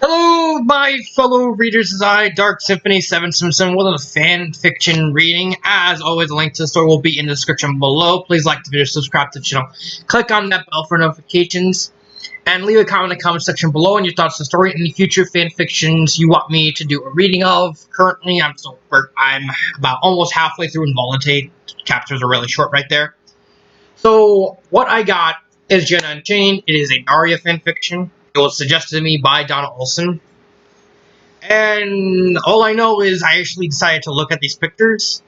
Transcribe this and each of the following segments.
Hello, my fellow readers. This is I, Dark Symphony 777, with a fan fiction reading. As always, a link to the story will be in the description below. Please like the video, subscribe to the channel, click on that bell for notifications, and leave a comment in the comment section below on your thoughts on the story and any future fan fictions you want me to do a reading of. Currently, I'm about almost halfway through Unchained. Chapters are really short right there. So, what I got is Unchained. It is a Daria fan fiction. It was suggested to me by Donna Olson. And all I know is I actually decided to look at these pictures.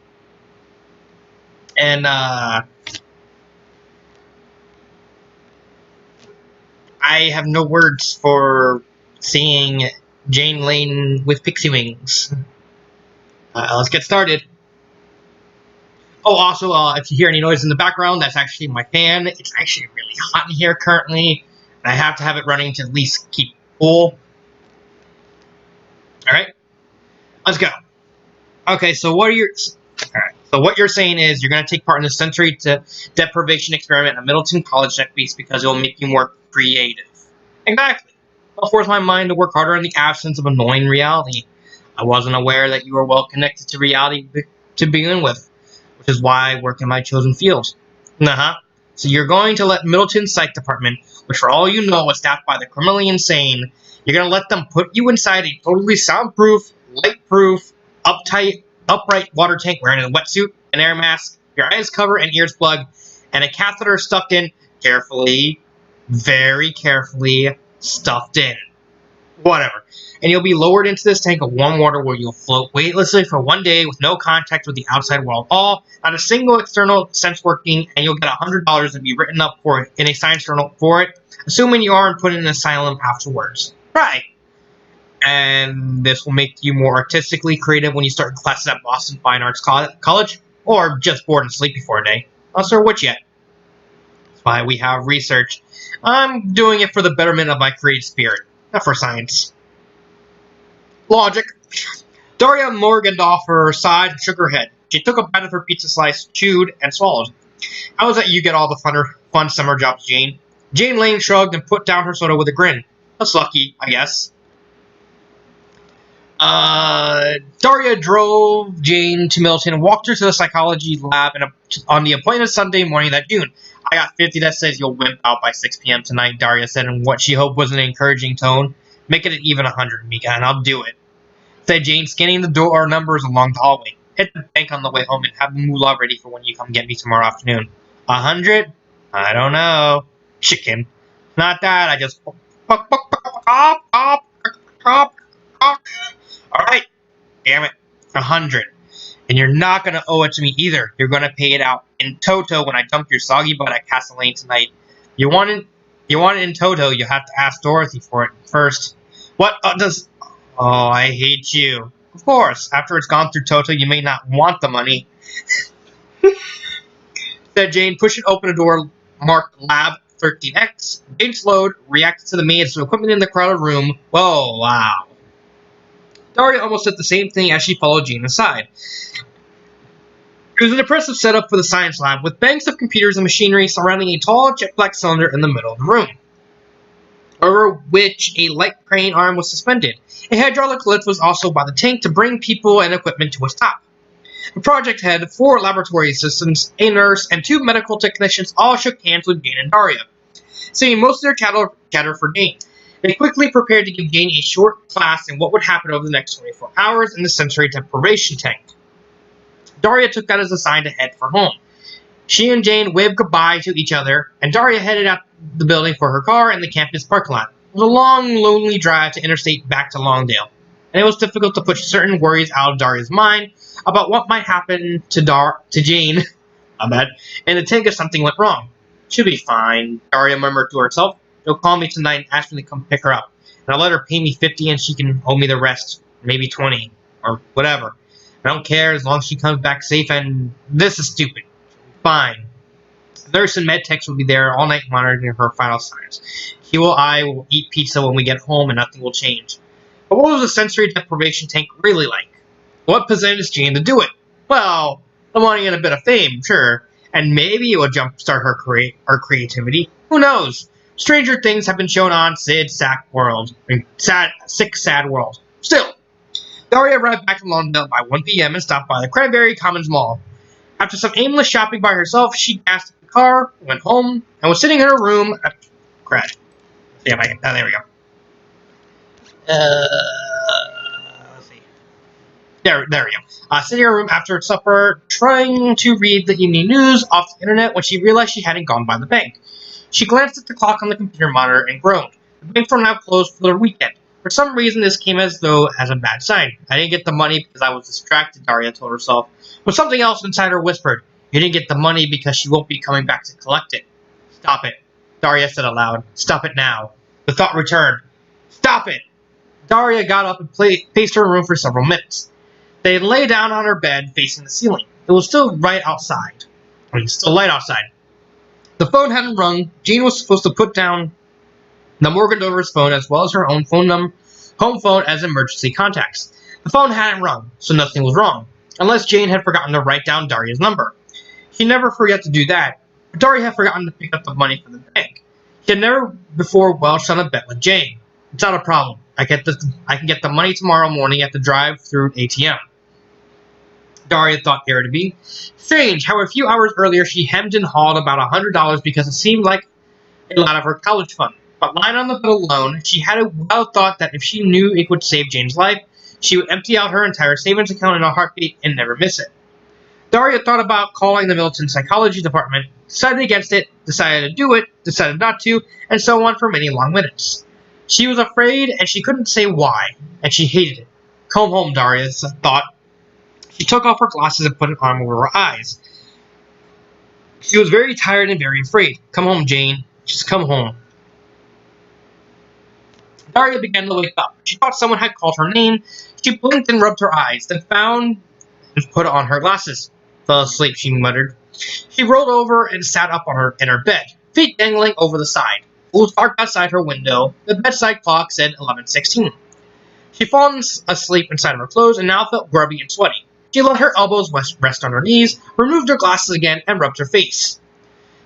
And, I have no words for seeing Jane Lane with pixie wings. Let's get started. Oh, also, if you hear any noise in the background, that's actually my fan. It's actually really hot in here currently. I have to have it running to at least keep cool. Alright, let's go. Okay, so what you're saying is you're going to take part in the sensory deprivation experiment at Middleton College next week because it will make you more creative. Exactly. I'll force my mind to work harder in the absence of annoying reality. I wasn't aware that you were well connected to reality to begin with, which is why I work in my chosen field. So you're going to let Middleton's psych department, which for all you know is staffed by the criminally insane, you're going to let them put you inside a totally soundproof, light-proof, upright water tank wearing a wetsuit, an air mask, your eyes covered and ears plugged, and a catheter stuffed in, carefully, very carefully stuffed in. Whatever. And you'll be lowered into this tank of warm water where you'll float weightlessly for 1 day with no contact with the outside world at all, not a single external sense working, and you'll get $100 to be written up for it in a science journal for it, assuming you aren't put in an asylum afterwards. Right. And this will make you more artistically creative when you start classes at Boston Fine Arts College, or just bored and sleepy for a day. Not sure which yet. That's why we have research. I'm doing it for the betterment of my creative spirit, not for science. Logic. Daria morganed off her side and shook her head. She took a bite of her pizza slice, chewed, and swallowed. How is that you get all the fun summer jobs, Jane? Jane Lane shrugged and put down her soda with a grin. That's lucky, I guess. Daria drove Jane to Middleton and walked her to the psychology lab on the appointed Sunday morning that June. I got 50 that says you'll wimp out by 6 p.m. tonight, Daria said in what she hoped was an encouraging tone. Make it an even 100, Mika, and I'll do it, said Jane, scanning the door numbers along the hallway. Hit the bank on the way home and have the moolah ready for when you come get me tomorrow afternoon. 100? I don't know. Chicken. Not that, I just... Alright. Damn it. 100. And you're not going to owe it to me either. You're going to pay it out in toto when I dump your soggy butt at Castle Lane tonight. You want it in toto, you have to ask Dorothy for it first. What does... Oh, I hate you. Of course, after it's gone through Toto, you may not want the money. Said Jane, pushing open a door marked Lab 13X. Jane slowed, reacted to the maids and equipment in the crowded room. Whoa, wow. Daria almost said the same thing as she followed Jane aside. It was an impressive setup for the science lab, with banks of computers and machinery surrounding a tall jet black cylinder in the middle of the room, over which a light crane arm was suspended. A hydraulic lift was also by the tank to bring people and equipment to its top. The project had 4 laboratory assistants, a nurse, and 2 medical technicians all shook hands with Jane and Daria, saying most of their chatter for Jane. They quickly prepared to give Jane a short class in what would happen over the next 24 hours in the sensory deprivation tank. Daria took that as a sign to head for home. She and Jane waved goodbye to each other, and Daria headed out the building for her car in the campus parking lot. It was a long, lonely drive to interstate back to Longdale, and it was difficult to push certain worries out of Daria's mind about what might happen to Jane in the tank if something went wrong. She'll be fine, Daria murmured to herself. She'll call me tonight and ask me to come pick her up, and I'll let her pay me 50 and she can owe me the rest, maybe 20, or whatever. I don't care as long as she comes back safe, and this is stupid. Fine. The nurse and med techs will be there all night monitoring her vital signs. I will eat pizza when we get home and nothing will change. But what was the sensory deprivation tank really like? What possessed Jane to do it? Well, the money and a bit of fame, sure. And maybe it will jumpstart her creativity. Who knows? Stranger things have been shown on Sad World. Sad World. Still, Daria arrived back from London by 1 p.m. and stopped by the Cranberry Commons Mall. After some aimless shopping by herself, she gassed up the car, went home, and was sitting in her room. Crap. Yeah, there we go. Let's see. There we go. Sitting in her room after supper, trying to read the evening news off the internet when she realized she hadn't gone by the bank. She glanced at the clock on the computer monitor and groaned. The banks were now closed for the weekend. For some reason, this came as a bad sign. I didn't get the money because I was distracted, Daria told herself. But something else inside her whispered, you didn't get the money because she won't be coming back to collect it. Stop it, Daria said aloud. Stop it now. The thought returned. Stop it! Daria got up and paced her room for several minutes. They lay down on her bed facing the ceiling. It was still light outside. The phone hadn't rung. Jean was supposed to put down the Morgandover's phone as well as her own home phone as emergency contacts. The phone hadn't rung, so nothing was wrong, unless Jane had forgotten to write down Daria's number. She never forgot to do that, but Daria had forgotten to pick up the money from the bank. She had never before welched on a bet with Jane. It's not a problem. I can get the money tomorrow morning at the drive-through ATM. Daria thought irritably. Strange how a few hours earlier she hemmed and hawed about $100 because it seemed like a lot of her college fund. But lying on the bed alone, she had a wild thought that if she knew it would save Jane's life, she would empty out her entire savings account in a heartbeat and never miss it. Daria thought about calling the Milton Psychology Department, decided against it, decided to do it, decided not to, and so on for many long minutes. She was afraid, and she couldn't say why, and she hated it. Come home, Daria thought. She took off her glasses and put an arm over her eyes. She was very tired and very afraid. Come home, Jane. Just come home. Daria began to wake up. She thought someone had called her name. She blinked and rubbed her eyes, then found and put on her glasses. Fell asleep, she muttered. She rolled over and sat up in her bed, feet dangling over the side. It was dark outside her window. The bedside clock said 11:16. She'd fallen asleep inside of her clothes and now felt grubby and sweaty. She let her elbows rest on her knees, removed her glasses again, and rubbed her face.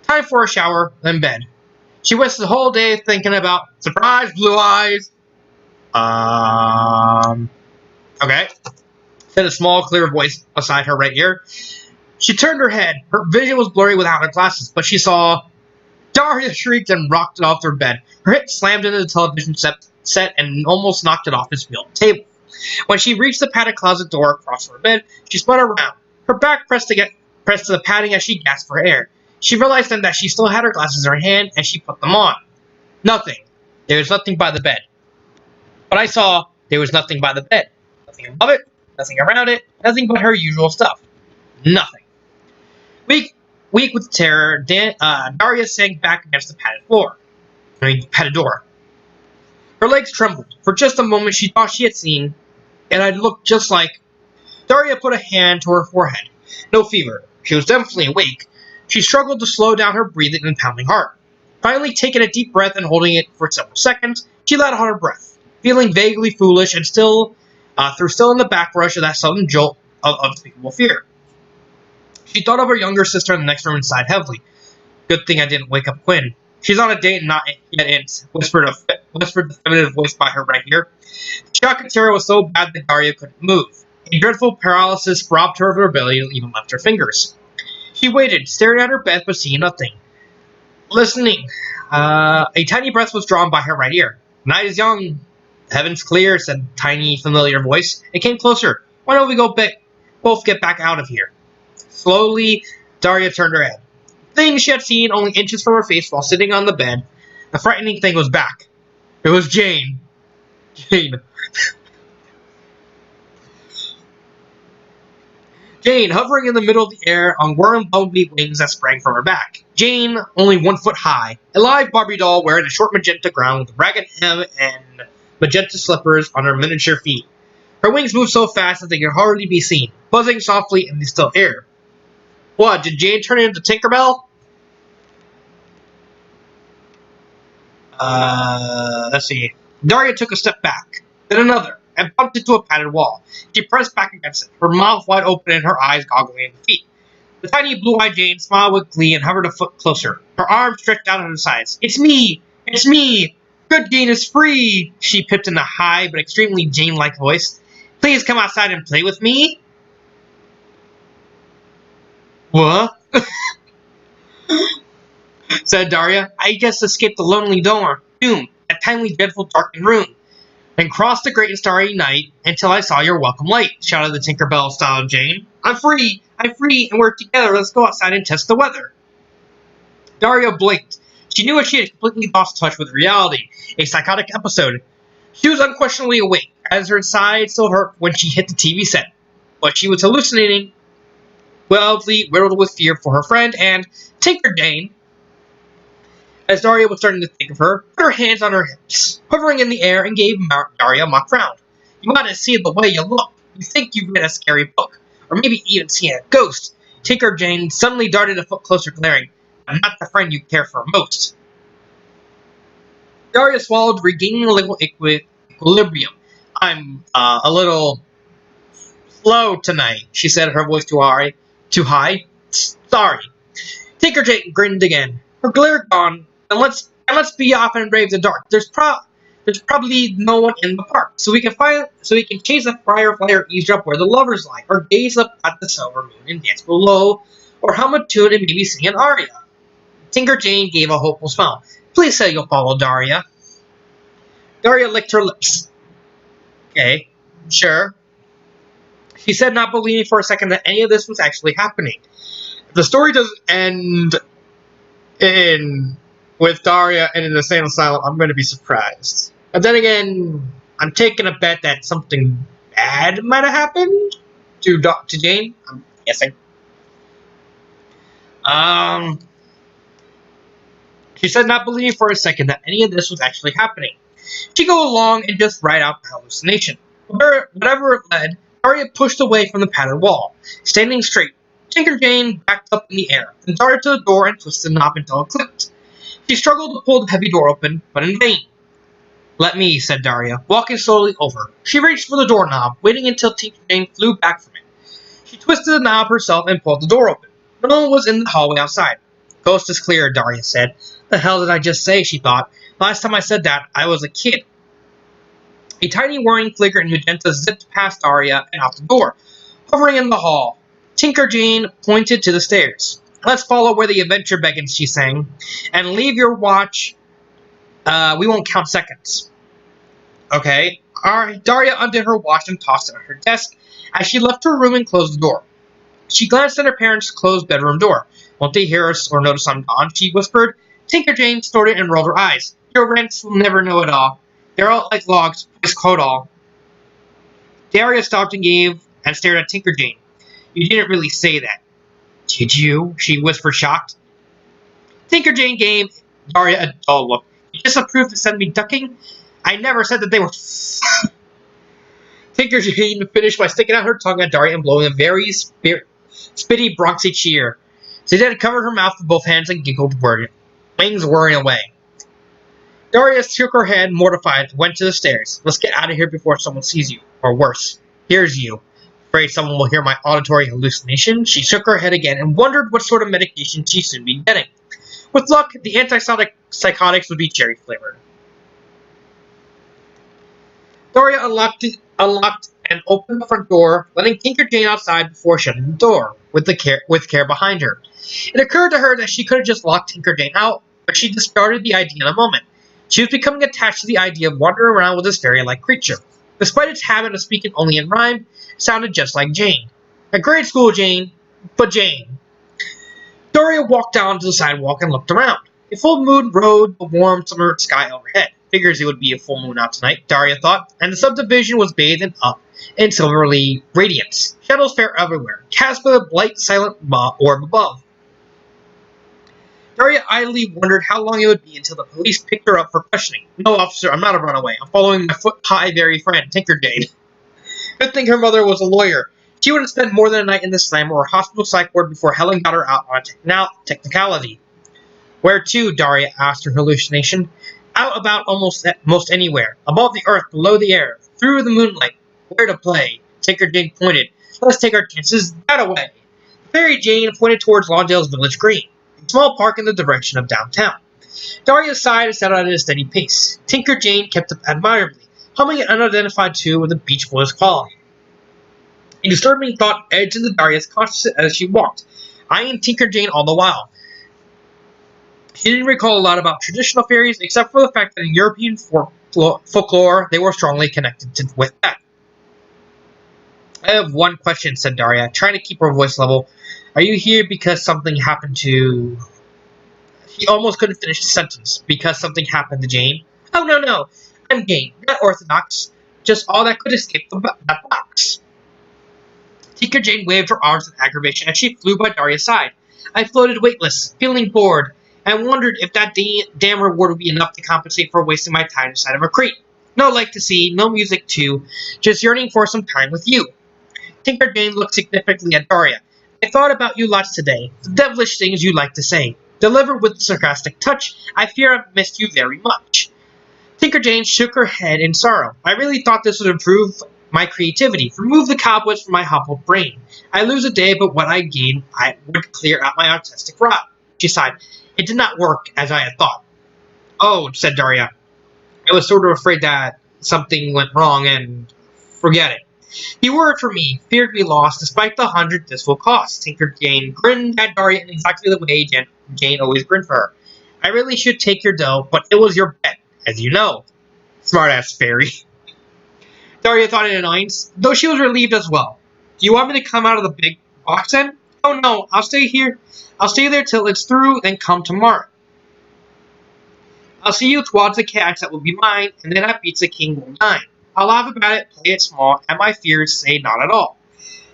Time for a shower, then bed. She wasted the whole day thinking about surprise blue eyes. Okay, said a small, clear voice beside her right ear. She turned her head. Her vision was blurry without her glasses, but she saw. Daria shrieked and rocked it off her bed. Her head slammed into the television set and almost knocked it off its wheel table. When she reached the padded closet door across her bed, she spun around. Her back pressed to the padding as she gasped for air. She realized then that she still had her glasses in her hand, and she put them on. Nothing. There was nothing by the bed. But I saw there was nothing by the bed. Nothing above it, nothing around it, nothing but her usual stuff. Nothing. Weak with terror, Daria sank back against the padded door. Her legs trembled. For just a moment, she thought she had seen, and it looked just like. Daria put a hand to her forehead. No fever. She was definitely awake. She struggled to slow down her breathing and pounding heart. Finally, taking a deep breath and holding it for several seconds, she let out her breath, feeling vaguely foolish and still in the back rush of that sudden jolt of unspeakable fear. She thought of her younger sister in the next room and sighed heavily. Good thing I didn't wake up Quinn. She's on a date and not yet in, whispered the feminine voice by her right ear. The shock and terror was so bad that Daria couldn't move. A dreadful paralysis robbed her of her ability and even left her fingers. She waited, staring at her bed but seeing nothing. Listening. A tiny breath was drawn by her right ear. Night is young. Heaven's clear, said a tiny, familiar voice. It came closer. Why don't we both get back out of here? Slowly, Daria turned her head. The thing she had seen only inches from her face while sitting on the bed, the frightening thing was back. It was Jane. Jane, hovering in the middle of the air on warm bumblebee wings that sprang from her back. Jane, only 1 foot high, a live Barbie doll wearing a short magenta gown with a ragged hem and magenta slippers on her miniature feet. Her wings moved so fast that they could hardly be seen, buzzing softly in the still air. What, did Jane turn into Tinkerbell? Let's see. Daria took a step back, then another, and bumped into a padded wall. She pressed back against it, her mouth wide open and her eyes goggling at the feet. The tiny blue-eyed Jane smiled with glee and hovered a foot closer, her arms stretched out at her sides. It's me, It's me! Good Jane is free! She pipped in a high but extremely Jane-like voice. Please come outside and play with me? What? Said Daria. I just escaped the lonely doom, that timely, dreadful, darkened room, and crossed the great and starry night until I saw your welcome light, shouted the Tinkerbell-style Jane. I'm free, and we're together. Let's go outside and test the weather. Daria blinked. She knew she had completely lost touch with reality, a psychotic episode. She was unquestionably awake, as her side still hurt when she hit the TV set. But she was hallucinating, wildly riddled with fear for her friend and Tinker Jane. As Daria was starting to think of her, put her hands on her hips, hovering in the air, and gave Daria a mock frown. You might have seen the way you look. You think you've read a scary book, or maybe even seen a ghost. Tinker Jane suddenly darted a foot closer, glaring. I'm not the friend you care for most. Daria swallowed, regaining a little equilibrium. I'm a little slow tonight, she said, her voice too high. Sorry. Tinker Jane grinned again. Her glare gone. And let's be off and brave the dark. There's probably no one in the park, so we can chase a firefly or eavesdrop where the lovers lie, or gaze up at the silver moon and dance below, or hum a tune and maybe sing an aria. Tinker Jane gave a hopeful smile. Please say you'll follow Daria. Daria licked her lips. Okay, sure. She said, not believing for a second that any of this was actually happening. If the story doesn't end with Daria in an insane asylum, I'm going to be surprised. But then again, I'm taking a bet that something bad might have happened to Jane. I'm guessing. She said, not believing for a second that any of this was actually happening. She'd go along and just ride out the hallucination. Whatever it led, Daria pushed away from the patterned wall. Standing straight, Tinker Jane backed up in the air, and darted to the door and twisted the knob until it clicked. She struggled to pull the heavy door open, but in vain. Let me, said Daria, walking slowly over. She reached for the doorknob, waiting until Tinker Jane flew back from it. She twisted the knob herself and pulled the door open. No one was in the hallway outside. Coast is clear, Daria said. The hell did I just say, she thought. Last time I said that, I was a kid. A tiny whirring flicker in magenta zipped past Daria and out the door, hovering in the hall. Tinker Jane pointed to the stairs. Let's follow where the adventure beckons, she sang. And leave your watch. We won't count seconds. Okay. Alright. Daria undid her watch and tossed it on her desk as she left her room and closed the door. She glanced at her parents' closed bedroom door. Won't they hear us or notice I'm gone? She whispered. Tinker Jane snorted and rolled her eyes. Your rents will never know it all. They're all like logs, please quote all. Daria stopped and stared at Tinker Jane. You didn't really say that. Did you? She whispered, shocked. Tinker Jane gave Daria a dull look. You disapproved to send me ducking? I never said that they were... Tinker Jane finished by sticking out her tongue at Daria and blowing a very spitty, bronxy cheer. She then covered her mouth with both hands and giggled, wings whirring away. Daria shook her head, mortified, and went to the stairs. Let's get out of here before someone sees you. Or worse, hears you. Afraid someone will hear my auditory hallucination? She shook her head again and wondered what sort of medication she'd soon be getting. With luck, the antipsychotics would be cherry-flavored. Daria unlocked and opened the front door, letting Tinker Jane outside before shutting the door, with care behind her. It occurred to her that she could have just locked Tinker Jane out, but she discarded the idea in a moment. She was becoming attached to the idea of wandering around with this fairy-like creature. Despite its habit of speaking only in rhyme, it sounded just like Jane. A grade school Jane, but Jane. Daria walked down to the sidewalk and looked around. A full moon rode the warm summer sky overhead. Figures it would be a full moon out tonight, Daria thought, and the subdivision was bathed in silvery radiance. Shadows fair everywhere, cast by the light, silent orb above. Daria idly wondered how long it would be until the police picked her up for questioning. No, officer, I'm not a runaway. I'm following my foot-high, very friend, Tinker Jane. Good thing her mother was a lawyer. She would have spent more than a night in the slam or a hospital psych ward before Helen got her out on a technicality. Where to? Daria asked her hallucination. Out about most anywhere. Above the earth, below the air, through the moonlight. Where to play? Tinker Jane pointed. Let's take our chances that away. Fairy Jane pointed towards Lawndale's village green, a small park in the direction of downtown. Daria sighed and set out at a steady pace. Tinker Jane kept up admirably, humming an unidentified tune with a Beach Boys quality. A disturbing thought edged into Daria's consciousness as she walked, eyeing Tinker Jane all the while. She didn't recall a lot about traditional fairies, except for the fact that in European folklore, they were strongly connected with that. I have one question, said Daria, trying to keep her voice level. Are you here because something happened to... She almost couldn't finish the sentence. Because something happened to Jane? Oh, no. I'm Jane, not orthodox. Just all that could escape that box. Tinker Jane waved her arms in aggravation as she flew by Daria's side. I floated weightless, feeling bored, and wondered if that damn reward would be enough to compensate for wasting my time inside of a crate. No light to see, no music too, just yearning for some time with you. Tinker Jane looked significantly at Daria. I thought about you lots today, the devilish things you like to say. Delivered with a sarcastic touch, I fear I've missed you very much. Tinker Jane shook her head in sorrow. I really thought this would improve my creativity, remove the cobwebs from my hobbled brain. I lose a day, but what I gain, I would clear out my autistic rot. She sighed. It did not work as I had thought. Oh, said Daria. I was sort of afraid that something went wrong and forget it. You worried for me, feared me lost, despite the 100 this will cost. Tinker Jane grinned at Daria in exactly the way Jane always grinned for her. I really should take your dough, but it was your bet, as you know. Smart-ass fairy. Daria thought in annoyance, though she was relieved as well. Do you want me to come out of the big box then? Oh no, I'll stay here. I'll stay there till it's through, then come tomorrow. I'll see you towards the cash that will be mine, and then at Pizza King will dine. I'll laugh about it, play it small, and my fears say not at all.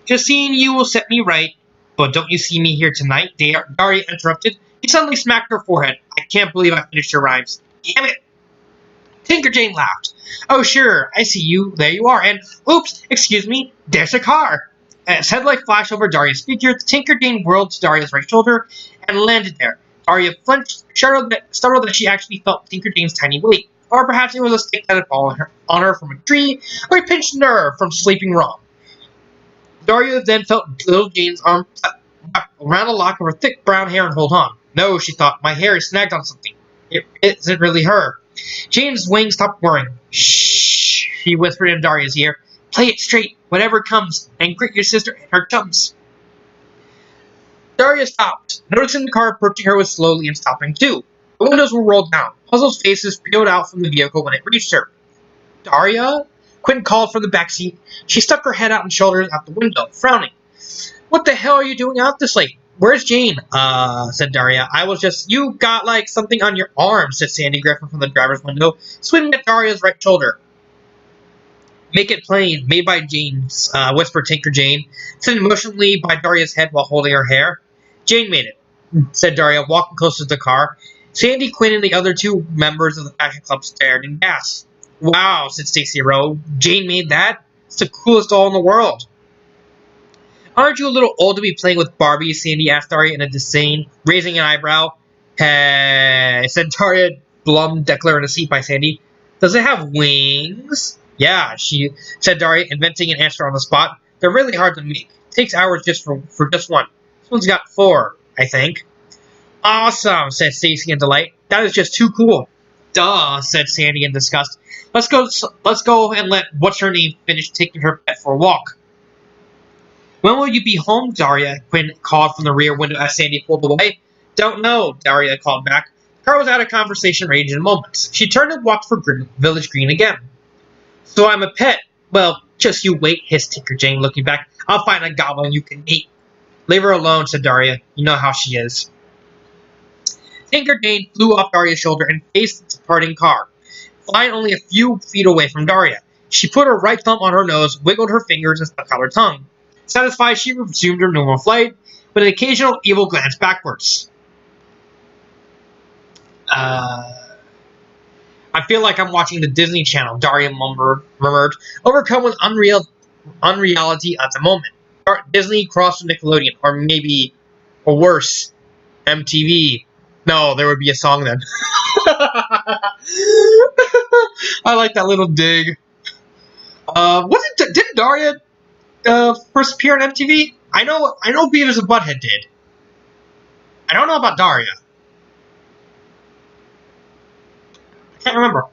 Just seeing you will set me right, but don't you see me here tonight? Daria interrupted. He suddenly smacked her forehead. I can't believe I finished your rhymes. Damn it! Tinker Jane laughed. Oh sure, I see you. There you are, and oops, excuse me, there's a car. As headlight flashed over Daria's figure, Tinker Jane whirled to Daria's right shoulder and landed there. Daria flinched, startled that she actually felt Tinker Jane's tiny weight. Or perhaps it was a stick that had fallen on her from a tree, or a pinched nerve from sleeping wrong. Daria then felt little Jane's arm around a lock of her thick brown hair and hold on. No, she thought, my hair is snagged on something. It isn't really her. Jane's wings stopped whirring. Shh, she whispered in Daria's ear. Play it straight, whatever comes, and greet your sister and her chums. Daria stopped, noticing the car approaching her was slowly and stopping too. The windows were rolled down. Puzzled faces peeled out from the vehicle when it reached her. Daria? Quinn called from the backseat. She stuck her head out and shoulders out the window, frowning. What the hell are you doing out this late? Where's Jane? Said Daria. I was just... You got, like, something on your arm, said Sandy Griffin from the driver's window, swinging at Daria's right shoulder. Make it plain, made by James, whispered Tinker Jane, sitting emotionally by Daria's head while holding her hair. Jane made it, said Daria, walking closer to the car. Sandy, Quinn, and the other two members of the fashion club stared and gasped. Wow, said Stacey Rowe. Jane made that? It's the coolest doll in the world. Aren't you a little old to be playing with Barbie? Sandy asked Daria in a disdain, raising an eyebrow. Hey, said Daria, glum declaring a seat by Sandy. Does it have wings? Yeah, she said Daria, inventing an answer on the spot. They're really hard to make. It takes hours just for just one. This one's got 4, I think. Awesome, said Stacy in delight. That is just too cool. Duh, said Sandy in disgust. Let's go and let what's-her-name finish taking her pet for a walk. When will you be home, Daria? Quinn called from the rear window as Sandy pulled away. Don't know, Daria called back. The car was out of conversation range in moments. She turned and walked for Village Green again. So I'm a pet. Well, just you wait, hissed Tinker Jane, looking back. I'll find a goblin you can eat. Leave her alone, said Daria. You know how she is. Tinker Jane flew off Daria's shoulder and faced the departing car, flying only a few feet away from Daria. She put her right thumb on her nose, wiggled her fingers, and stuck out her tongue. Satisfied, she resumed her normal flight, with an occasional evil glance backwards. I feel like I'm watching the Disney Channel, Daria murmured, overcome with unreality at the moment. Disney crossed with Nickelodeon, or maybe, or worse, MTV. No, there would be a song then. I like that little dig. Didn't Daria first appear on MTV? I know Beavis and Butthead did. I don't know about Daria. Can't remember.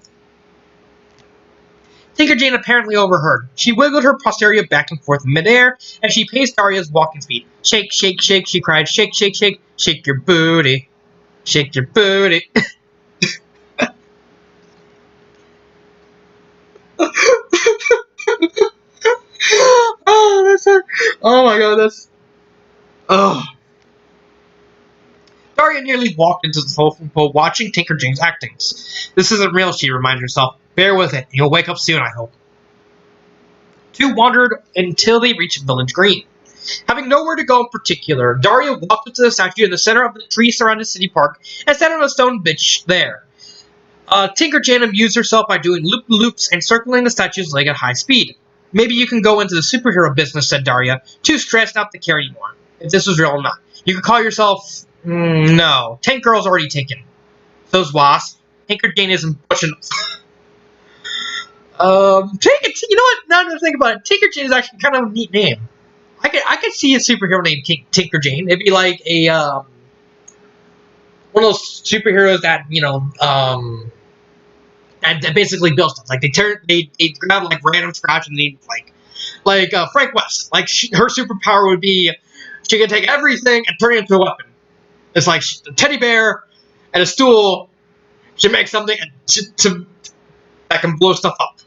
Tinker Jane apparently overheard. She wiggled her posterior back and forth in midair as she paced Daria's walking speed. Shake, shake, shake, she cried. Shake, shake, shake. Shake your booty. Shake your booty. Oh, that's it. Oh my god, that's... Oh. Daria nearly walked into the telephone pole watching Tinker Jane's actings. This isn't real, she reminded herself. Bear with it. You'll wake up soon, I hope. Two wandered until they reached Village Green. Having nowhere to go in particular, Daria walked up to the statue in the center of the tree-surrounded city park and sat on a stone bench there. Tinker Jane amused herself by doing loop-loops and circling the statue's leg at high speed. Maybe you can go into the superhero business, said Daria, too stressed out to care anymore. If this was real or not. You could call yourself... no. Tank Girl's already taken. So's Wasp. Tinker Jane isn't pushing... you know what? Now that I think about it, Tinker Jane is actually kind of a neat name. I could see a superhero named Tinker Jane. It'd be like a one of those superheroes that that basically build stuff. Like they grab like random scratch and they like Frank West. Like her superpower would be she can take everything and turn it into a weapon. It's like a teddy bear and a stool. She makes something that can blow stuff up.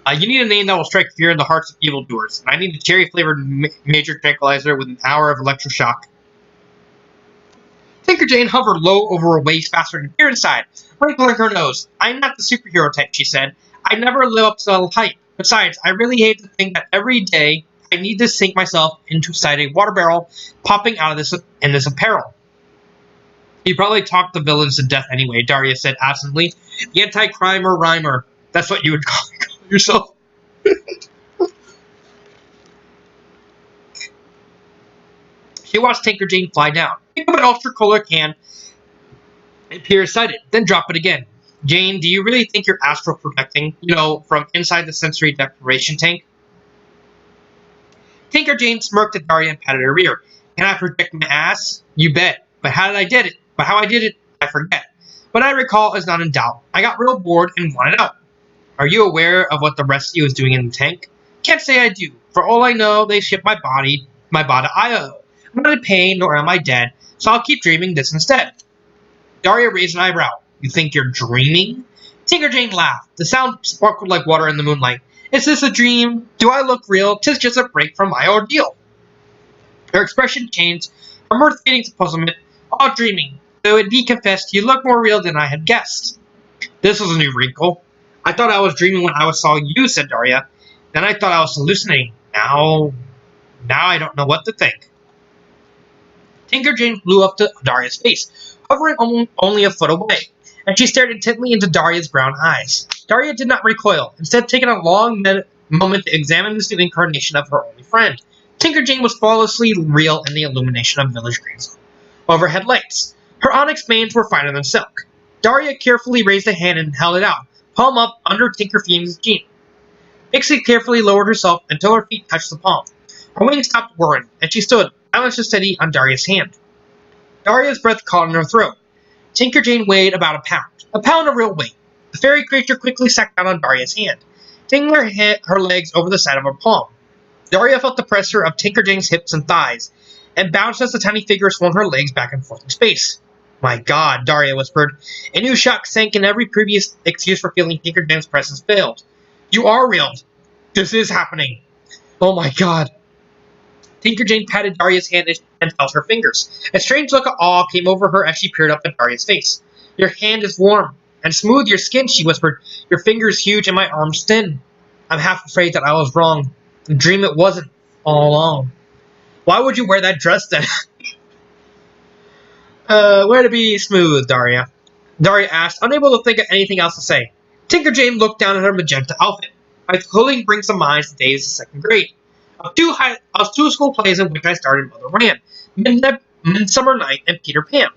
You need a name that will strike fear in the hearts of evildoers. I need a cherry-flavored major tranquilizer with an hour of electroshock. Tinker Jane hovered low over her waist faster than peer inside, wrinkling her nose. I'm not the superhero type, she said. I never live up to the hype. Besides, I really hate to think that every day I need to sink myself inside a water barrel, popping out of this apparel. You probably talked the villains to death anyway, Daria said absently. The anti-crimer rhymer. That's what you would call yourself. She watched Tinker Jane fly down, pick up an ultra-color can, and peer inside it, then drop it again. Jane, do you really think you're astral projecting, from inside the sensory deprivation tank? Tinker Jane smirked at Daria and patted her rear. Can I project my ass? You bet. But how I did it, I forget. What I recall is not in doubt. I got real bored and wanted out. Are you aware of what the rest of you is doing in the tank? Can't say I do. For all I know, they shipped my body to Io. I'm not in pain, nor am I dead, so I'll keep dreaming this instead. Daria raised an eyebrow. You think you're dreaming? Tinker Jane laughed. The sound sparkled like water in the moonlight. Is this a dream? Do I look real? 'Tis just a break from my ordeal. Her expression changed, her mirth fading to puzzlement. All dreaming. Though it be confessed, you look more real than I had guessed. This was a new wrinkle. I thought I was dreaming when I saw you, said Daria. Then I thought I was hallucinating. Now I don't know what to think. Tinker Jane flew up to Daria's face, hovering only a foot away, and she stared intently into Daria's brown eyes. Daria did not recoil, instead taking a long moment to examine this new incarnation of her only friend. Tinker Jane was flawlessly real in the illumination of Village Green's overhead lights. Her onyx veins were finer than silk. Daria carefully raised a hand and held it out, palm up under Tinker Jane's jean. Pixie carefully lowered herself until her feet touched the palm. Her wings stopped whirring, and she stood, balanced and steady on Daria's hand. Daria's breath caught in her throat. Tinker Jane weighed about a pound of real weight. The fairy creature quickly sat down on Daria's hand, taking her legs over the side of her palm. Daria felt the pressure of Tinker Jane's hips and thighs, and bounced as the tiny figure swung her legs back and forth in space. My God, Daria whispered. A new shock sank in every previous excuse for feeling Tinker Jane's presence failed. You are real. This is happening. Oh my God. Tinker Jane patted Daria's hand and felt her fingers. A strange look of awe came over her as she peered up at Daria's face. Your hand is warm and smooth your skin, she whispered. Your fingers huge and my arms thin. I'm half afraid that I was wrong. The dream it wasn't all along. Why would you wear that dress then? Where to be smooth, Daria? Daria asked, unable to think of anything else to say. Tinker Jane looked down at her magenta outfit. My clothing brings to mind the days of second grade. Of two school plays in which I started Mother Ran, Midsummer Night, and Peter Pan.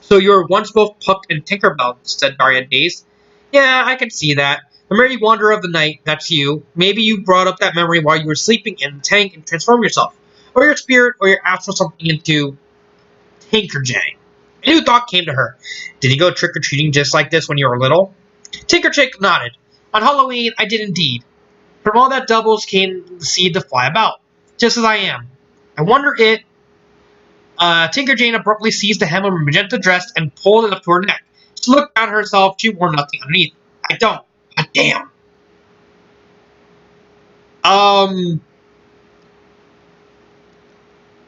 So you were once both Puck and Tinkerbell, said Daria dazed. Yeah, I can see that. The merry wanderer of the night, that's you. Maybe you brought up that memory while you were sleeping in the tank and transformed yourself. Or your spirit or your astral something into Tinker Jane. A new thought came to her. Did you go trick-or-treating just like this when you were little? Tinkerchick nodded. On Halloween, I did indeed. From all that doubles came the seed to fly about, just as I am. I wonder it... Tinker Jane abruptly seized the hem of her magenta dress and pulled it up to her neck. She looked down at herself. She wore nothing underneath. I don't. God damn.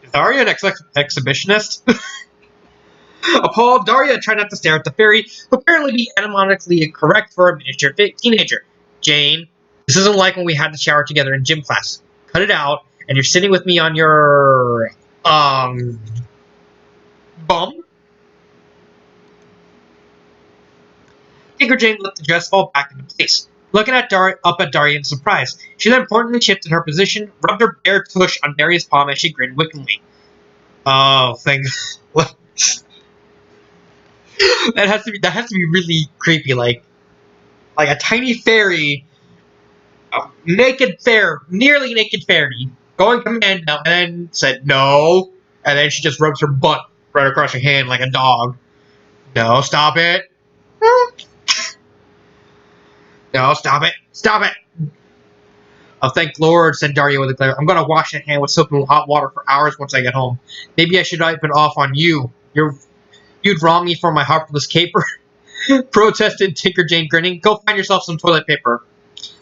Is Daria an exhibitionist? Appalled, Daria tried not to stare at the fairy, who apparently be etymologically correct for a miniature teenager. Jane, this isn't like when we had the shower together in gym class. Cut it out, and you're sitting with me on your... bum? Tinker Jane let the dress fall back into place, looking at up at Daria in surprise. She then importantly shifted her position, rubbed her bare tush on Daria's palm as she grinned wickedly. Oh, thank that has to be really creepy, like a tiny fairy, nearly naked fairy, going commando, and then said no, and then she just rubs her butt right across her hand like a dog. No, stop it. No, stop it. Stop it. Oh, thank Lord, said Daria with a glare. I'm gonna wash that hand with soap and hot water for hours once I get home. Maybe I should wipe it off on you. You'd wrong me for my harmless caper. Protested Tinker Jane, grinning. Go find yourself some toilet paper.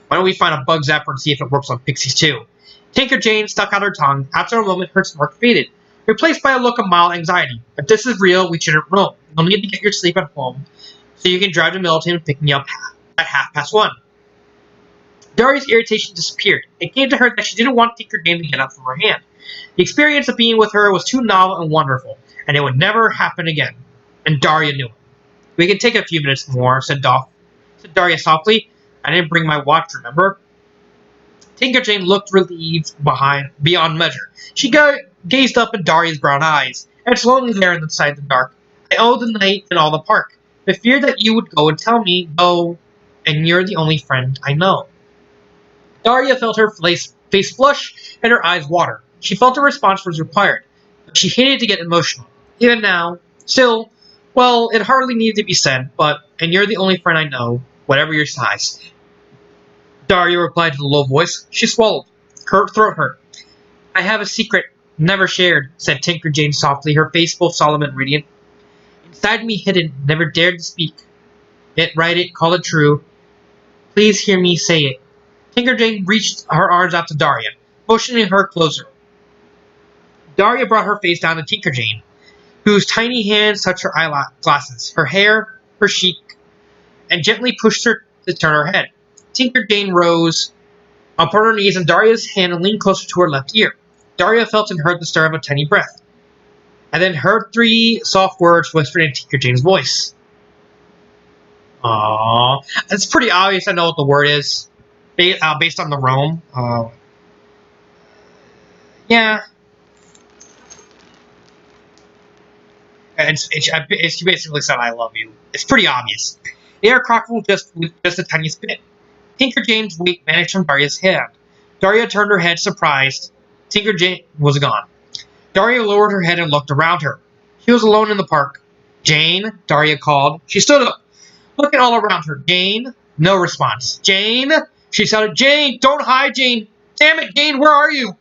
Why don't we find a bug zapper and see if it works on pixies too? Tinker Jane stuck out her tongue. After a moment, her smirk faded, replaced by a look of mild anxiety. If this is real, we shouldn't roam. You'll need to get your sleep at home, so you can drive to Middleton and pick me up at 1:30. Daria's irritation disappeared. It came to her that she didn't want Tinker Jane to get up from her hand. The experience of being with her was too novel and wonderful, and it would never happen again. And Daria knew it. We can take a few minutes more, said Daria softly. I didn't bring my watch, remember? Tinker Jane looked relieved beyond measure. She gazed up at Daria's brown eyes, and slowly there inside the dark. I owe the night and all the park. The fear that you would go and tell me, go, and you're the only friend I know. Daria felt her face flush and her eyes water. She felt a response was required, but she hated to get emotional. Even now, still, well, it hardly needed to be said, and you're the only friend I know, whatever your size. Daria replied in a low voice. She swallowed. Her throat hurt. I have a secret, never shared, said Tinker Jane softly, her face both solemn and radiant. Inside me hidden, never dared to speak. Yet write it, call it true. Please hear me say it. Tinker Jane reached her arms out to Daria, motioning her closer. Daria brought her face down to Tinker Jane, whose tiny hands touched her eyeglasses, her hair, her cheek, and gently pushed her to turn her head. Tinker Jane rose upon her knees, and Daria's hand leaned closer to her left ear. Daria felt and heard the stir of a tiny breath, and then heard 3 soft words whispered in Tinker Jane's voice. Aww. It's pretty obvious I know what the word is, based on the Rome. Yeah. She basically said, I love you. It's pretty obvious. The air crackled just a tiny bit. Tinker Jane's weight vanished from Daria's hand. Daria turned her head, surprised. Tinker Jane was gone. Daria lowered her head and looked around her. She was alone in the park. Jane, Daria called. She stood up, looking all around her. Jane? No response. Jane? She shouted, Jane! Don't hide, Jane! Damn it, Jane, where are you?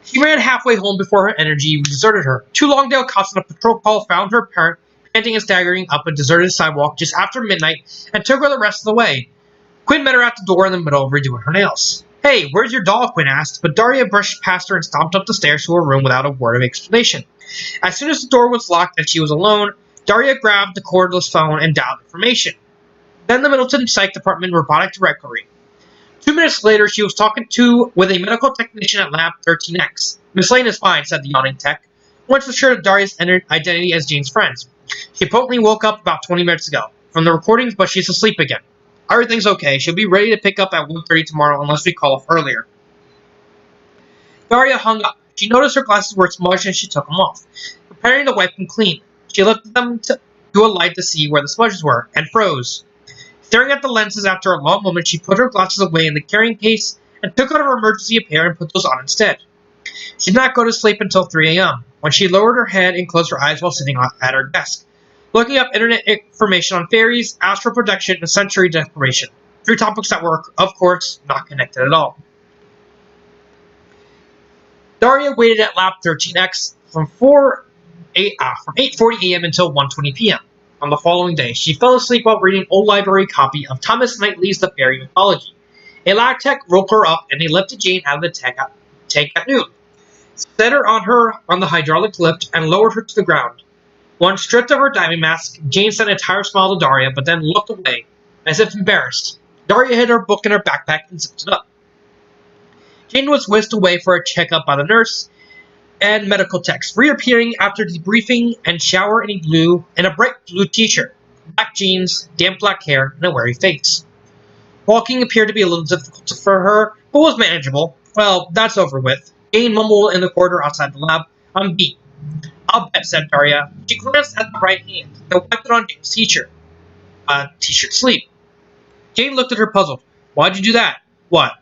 She ran halfway home before her energy deserted her. 2 Longdale cops on a patrol call found her panting and staggering up a deserted sidewalk just after midnight and took her the rest of the way. Quinn met her at the door in the middle of redoing her nails. Hey, where's your doll? Quinn asked, but Daria brushed past her and stomped up the stairs to her room without a word of explanation. As soon as the door was locked and she was alone, Daria grabbed the cordless phone and dialed information. Then the Middleton Psych Department robotic directory. 2 minutes later, she was talking with a medical technician at Lab 13X. Miss Lane is fine, said the yawning tech, once assured of Daria's identity as Jane's friends. She potently woke up about 20 minutes ago from the recordings, but she's asleep again. Everything's okay. She'll be ready to pick up at 1:30 tomorrow unless we call off earlier. Daria hung up. She noticed her glasses were smudged and she took them off, preparing to wipe them clean. She lifted them to a light to see where the smudges were, and froze. Staring at the lenses after a long moment, she put her glasses away in the carrying case and took out her emergency pair and put those on instead. She did not go to sleep until 3 a.m., when she lowered her head and closed her eyes while sitting at her desk, looking up internet information on fairies, astral projection, and sensory deprivation. 3 topics that were, of course, not connected at all. Daria waited at Lab 13X from 8:40 a.m. until 1:20 p.m. On the following day, she fell asleep while reading an old library copy of Thomas Knightley's The Fairy Mythology. A lab tech rolled her up, and they lifted Jane out of the tank at noon, set her on the hydraulic lift, and lowered her to the ground. Once stripped of her diving mask, Jane sent a tired smile to Daria, but then looked away, as if embarrassed. Daria hid her book in her backpack and zipped it up. Jane was whisked away for a checkup by the nurse and medical techs, reappearing after debriefing and shower in a bright blue t-shirt, black jeans, damp black hair, and a wary face. Walking appeared to be a little difficult for her, but was manageable. Well, that's over with. Jane mumbled in the corridor outside the lab. I'm beat. I'll bet, said Daria. She glanced at the right hand, then wiped it on Jane's t-shirt. T-shirt sleeve. Jane looked at her puzzled. Why'd you do that? What?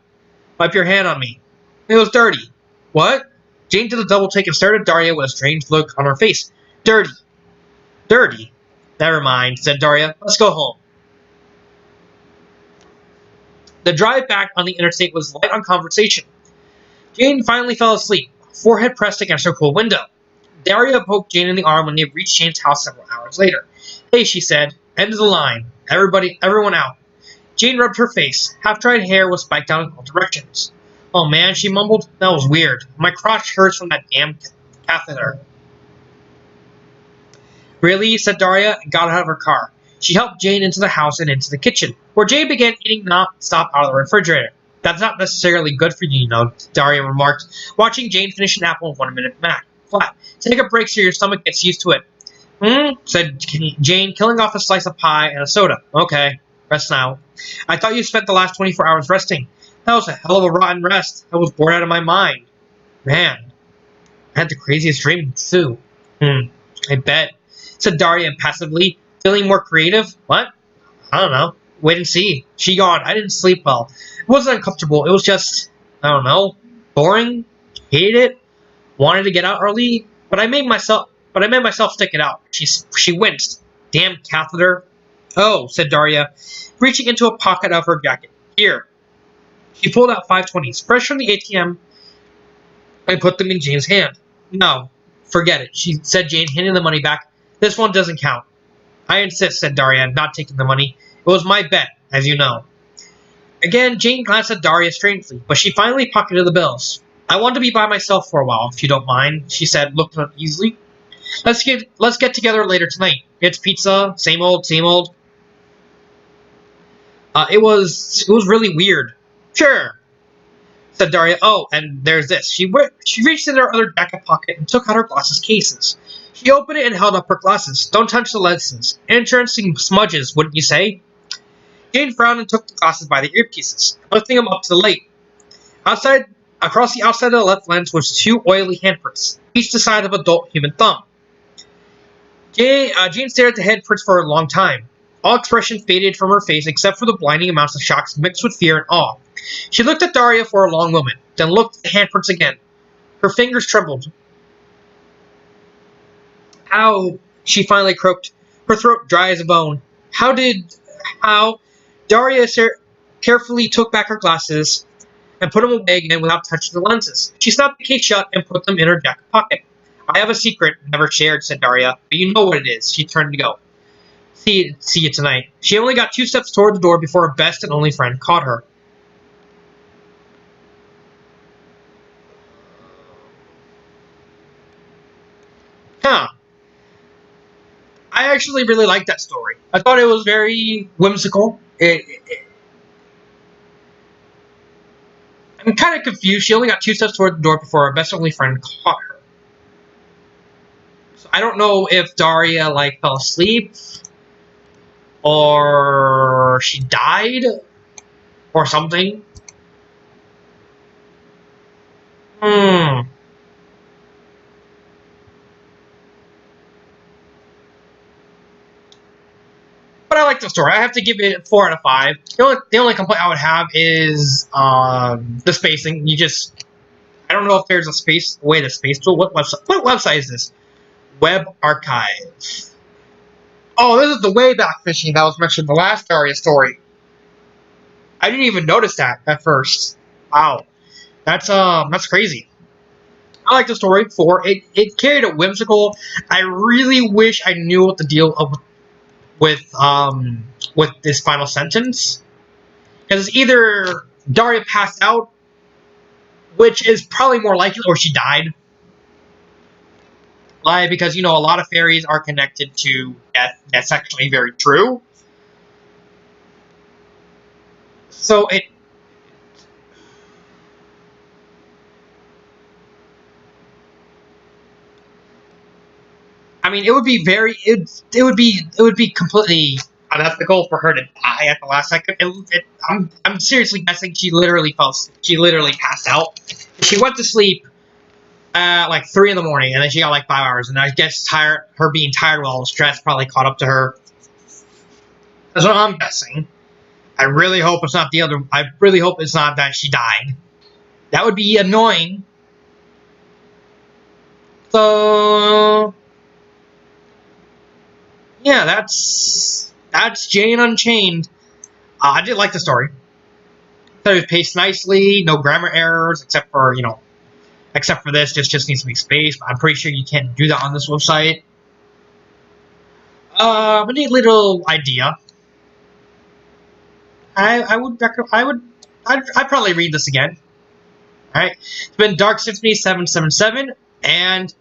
Wipe your hand on me. It was dirty. What? Jane did a double take and stared at Daria with a strange look on her face. Dirty. Dirty? Never mind, said Daria. Let's go home. The drive back on the interstate was light on conversation. Jane finally fell asleep, forehead pressed against her cool window. Daria poked Jane in the arm when they reached Jane's house several hours later. Hey, she said. End of the line. Everyone out. Jane rubbed her face. Half-dried hair was spiked out in all directions. Oh man, she mumbled. That was weird. My crotch hurts from that damn catheter. Really? Said Daria and got out of her car. She helped Jane into the house and into the kitchen, where Jane began eating non-stop out of the refrigerator. That's not necessarily good for you, Daria remarked, watching Jane finish an apple in 1 minute flat. Take a break so your stomach gets used to it. Said Jane, killing off a slice of pie and a soda. Okay, rest now. I thought you spent the last 24 hours resting. That was a hell of a rotten rest. I was bored out of my mind. Man, I had the craziest dream, too. I bet, said Daria impassively, feeling more creative. What? I don't know. Wait and see. She yawned. I didn't sleep well. It wasn't uncomfortable. It was just, I don't know, boring. Hated it. Wanted to get out early, but I made myself stick it out. She winced. Damn catheter. Oh, said Daria, reaching into a pocket of her jacket. Here. She pulled out 520s, fresh from the ATM, and put them in Jane's hand. No, forget it, said Jane, handing the money back. This one doesn't count. I insist, said Daria, not taking the money. It was my bet, as you know. Again, Jane glanced at Daria strangely, but she finally pocketed the bills. I want to be by myself for a while, if you don't mind, she said, looking uneasily. Let's get together later tonight. It's pizza, same old, same old. It was really weird. Sure, said Daria. Oh, and there's this. She reached in her other jacket pocket and took out her glasses cases. She opened it and held up her glasses. Don't touch the lenses. Interesting smudges, wouldn't you say? Jane frowned and took the glasses by the earpieces, lifting them up to the light. Across the outside of the left lens was 2 oily handprints, each the size of an adult human thumb. Jane stared at the handprints for a long time. All expression faded from her face except for the blinding amounts of shocks mixed with fear and awe. She looked at Daria for a long moment, then looked at the handprints again. Her fingers trembled. Ow, she finally croaked, her throat dry as a bone. How? Daria carefully took back her glasses and put them away again without touching the lenses. She snapped the case shut and put them in her jacket pocket. I have a secret, never shared, said Daria, but you know what it is. She turned to go. See you tonight. She only got 2 steps toward the door before her best and only friend caught her. Huh. I actually really liked that story. I thought it was very whimsical. I'm kind of confused. She only got 2 steps toward the door before her best and only friend caught her. So I don't know if Daria, fell asleep, or she died, or something. But I like the story. I have to give it 4 out of 5. The only complaint I would have is the spacing. I don't know if there's a space way to space tool. What website is this? Web Archive. Oh, this is the Wayback Machine that was mentioned in the last Daria story. I didn't even notice that at first. Wow, that's crazy. I like the story for it carried a whimsical. I really wish I knew what the deal of with this final sentence, because it's either Daria passed out, which is probably more likely, or she died. Like, because a lot of fairies are connected to death. That's actually very true. So I mean, it would be it would be completely unethical for her to die at the last second. I'm seriously guessing she literally she literally passed out. She went to sleep at like 3 in the morning, and then she got like 5 hours. And I guess her being tired with all the stress probably caught up to her. That's what I'm guessing. I really hope it's not the other. I really hope it's not that she died. That would be annoying. So yeah, that's Jane Unchained. I did like the story. Thought it was paced nicely, no grammar errors, except for this. Just needs to be spaced. I'm pretty sure you can't do that on this website. A neat little idea. I'd probably read this again. All right, it's been Dark Symphony 777, and